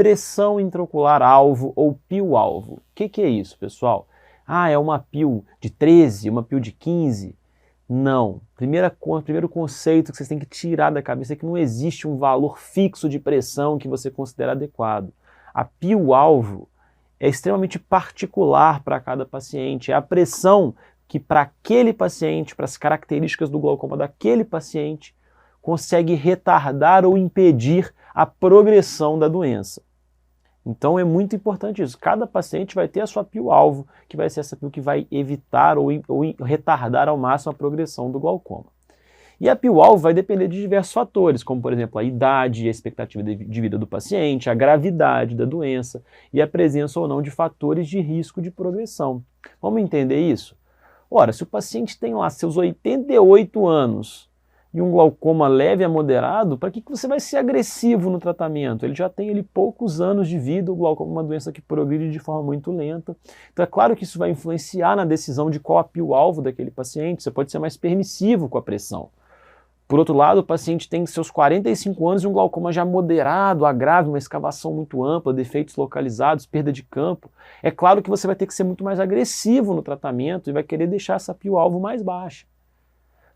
pressão intraocular-alvo ou PIO-alvo. O que é isso, pessoal? Ah, é uma PIO de 13, uma PIO de 15? Não. Primeiro conceito que vocês têm que tirar da cabeça é que não existe um valor fixo de pressão que você considera adequado. A PIO-alvo é extremamente particular para cada paciente. É a pressão que para aquele paciente, para as características do glaucoma daquele paciente, consegue retardar ou impedir a progressão da doença. Então é muito importante isso. Cada paciente vai ter a sua PIO-alvo, que vai ser essa PIO que vai evitar ou retardar ao máximo a progressão do glaucoma. E a PIO-alvo vai depender de diversos fatores, como por exemplo a idade, a expectativa de vida do paciente, a gravidade da doença e a presença ou não de fatores de risco de progressão. Vamos entender isso? Ora, se o paciente tem lá seus 88 anos e um glaucoma leve a moderado, para que você vai ser agressivo no tratamento? Ele já tem poucos anos de vida, o glaucoma é uma doença que progride de forma muito lenta. Então é claro que isso vai influenciar na decisão de qual a PIO-alvo daquele paciente. Você pode ser mais permissivo com a pressão. Por outro lado, o paciente tem seus 45 anos e um glaucoma já moderado, a grave, uma escavação muito ampla, defeitos localizados, perda de campo. É claro que você vai ter que ser muito mais agressivo no tratamento e vai querer deixar essa PIO-alvo mais baixa.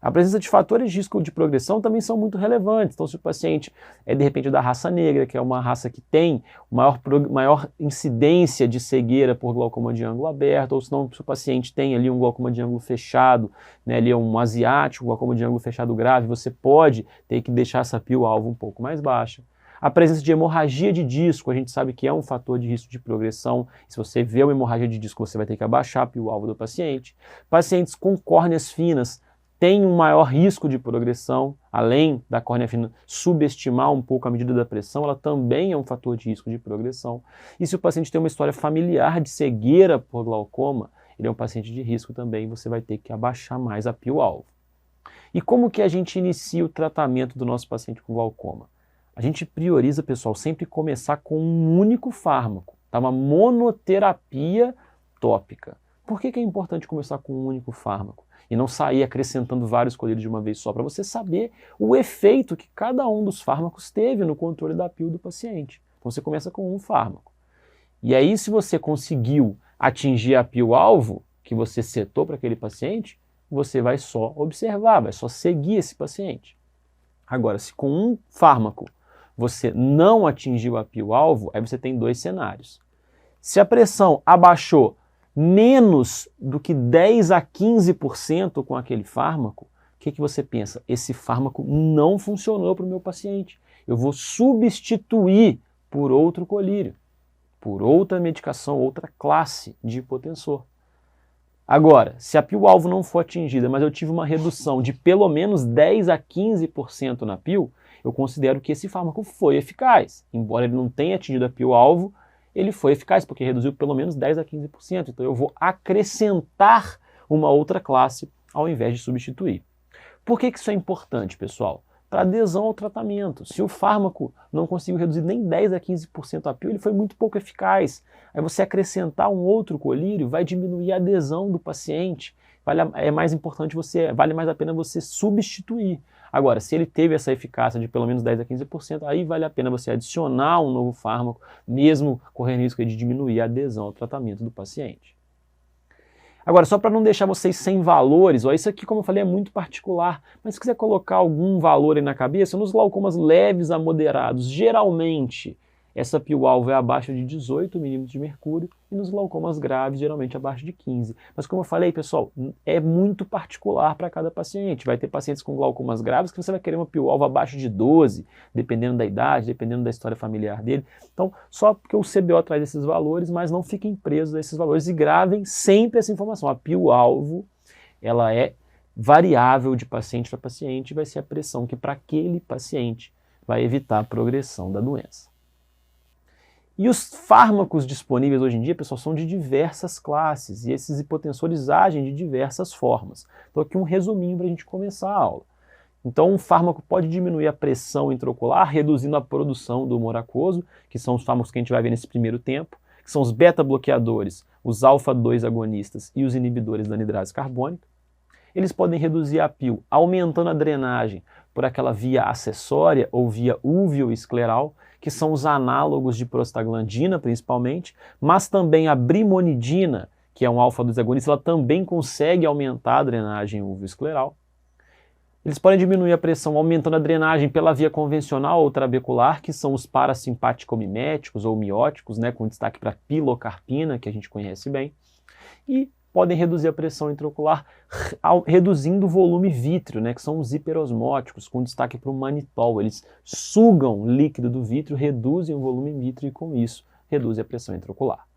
A presença de fatores de risco de progressão também são muito relevantes. Então, se o paciente é de repente da raça negra, que é uma raça que tem maior incidência de cegueira por glaucoma de ângulo aberto, ou se não, se o paciente tem ali um glaucoma de ângulo fechado, né, ali é um asiático, um glaucoma de ângulo fechado grave, você pode ter que deixar essa PIO-alvo um pouco mais baixa. A presença de hemorragia de disco, a gente sabe que é um fator de risco de progressão. Se você vê uma hemorragia de disco, você vai ter que abaixar a PIO-alvo do paciente. Pacientes com córneas finas tem um maior risco de progressão, além da córnea fina subestimar um pouco a medida da pressão, ela também é um fator de risco de progressão. E se o paciente tem uma história familiar de cegueira por glaucoma, ele é um paciente de risco também, você vai ter que abaixar mais a PIO-alvo. E como que a gente inicia o tratamento do nosso paciente com glaucoma? A gente prioriza, pessoal, sempre começar com um único fármaco, tá? Uma monoterapia tópica. Por que é importante começar com um único fármaco? E não sair acrescentando vários colírios de uma vez só, para você saber o efeito que cada um dos fármacos teve no controle da PIO do paciente. Então você começa com um fármaco. E aí, se você conseguiu atingir a PIO-alvo que você setou para aquele paciente, você vai só observar, vai só seguir esse paciente. Agora, se com um fármaco você não atingiu a PIO-alvo, aí você tem dois cenários. Se a pressão abaixou menos do que 10 a 15% com aquele fármaco, o que você pensa? Esse fármaco não funcionou para o meu paciente. Eu vou substituir por outro colírio, por outra medicação, outra classe de hipotensor. Agora, se a PIO-alvo não for atingida, mas eu tive uma redução de pelo menos 10 a 15% na PIO, eu considero que esse fármaco foi eficaz. Embora ele não tenha atingido a PIO-alvo, ele foi eficaz, porque reduziu pelo menos 10 a 15%. Então eu vou acrescentar uma outra classe ao invés de substituir. Por que isso é importante, pessoal? Para adesão ao tratamento. Se o fármaco não conseguiu reduzir nem 10 a 15% a PIO, ele foi muito pouco eficaz. Aí você acrescentar um outro colírio vai diminuir a adesão do paciente. É mais importante vale mais a pena você substituir. Agora, se ele teve essa eficácia de pelo menos 10 a 15%, aí vale a pena você adicionar um novo fármaco, mesmo correndo risco de diminuir a adesão ao tratamento do paciente. Agora, só para não deixar vocês sem valores, ó, isso aqui, como eu falei, é muito particular, mas se quiser colocar algum valor aí na cabeça, nos glaucomas leves a moderados, geralmente essa PIO-alvo é abaixo de 18 milímetros de mercúrio e nos glaucomas graves, geralmente abaixo de 15. Mas como eu falei, pessoal, é muito particular para cada paciente. Vai ter pacientes com glaucomas graves que você vai querer uma PIO-alvo abaixo de 12, dependendo da idade, dependendo da história familiar dele. Então, só porque o CBO traz esses valores, mas não fiquem presos a esses valores e gravem sempre essa informação. A PIO-alvo, ela é variável de paciente para paciente e vai ser a pressão que para aquele paciente vai evitar a progressão da doença. E os fármacos disponíveis hoje em dia, pessoal, são de diversas classes e esses hipotensores agem de diversas formas. Então aqui um resuminho para a gente começar a aula. Então um fármaco pode diminuir a pressão intraocular, reduzindo a produção do humor aquoso, que são os fármacos que a gente vai ver nesse primeiro tempo, que são os beta-bloqueadores, os alfa-2 agonistas e os inibidores da anidrase carbônica. Eles podem reduzir a PIO, aumentando a drenagem, por aquela via acessória ou via uveoescleral, que são os análogos de prostaglandina, principalmente, mas também a brimonidina, que é um alfa-2 agonista, ela também consegue aumentar a drenagem uveoescleral. Eles podem diminuir a pressão aumentando a drenagem pela via convencional ou trabecular, que são os parasimpático-miméticos ou mióticos, né, com destaque para a pilocarpina, que a gente conhece bem. E podem reduzir a pressão intraocular reduzindo o volume vítreo, né, que são os hiperosmóticos, com destaque para o manitol. Eles sugam o líquido do vítreo, reduzem o volume vítreo e com isso reduzem a pressão intraocular.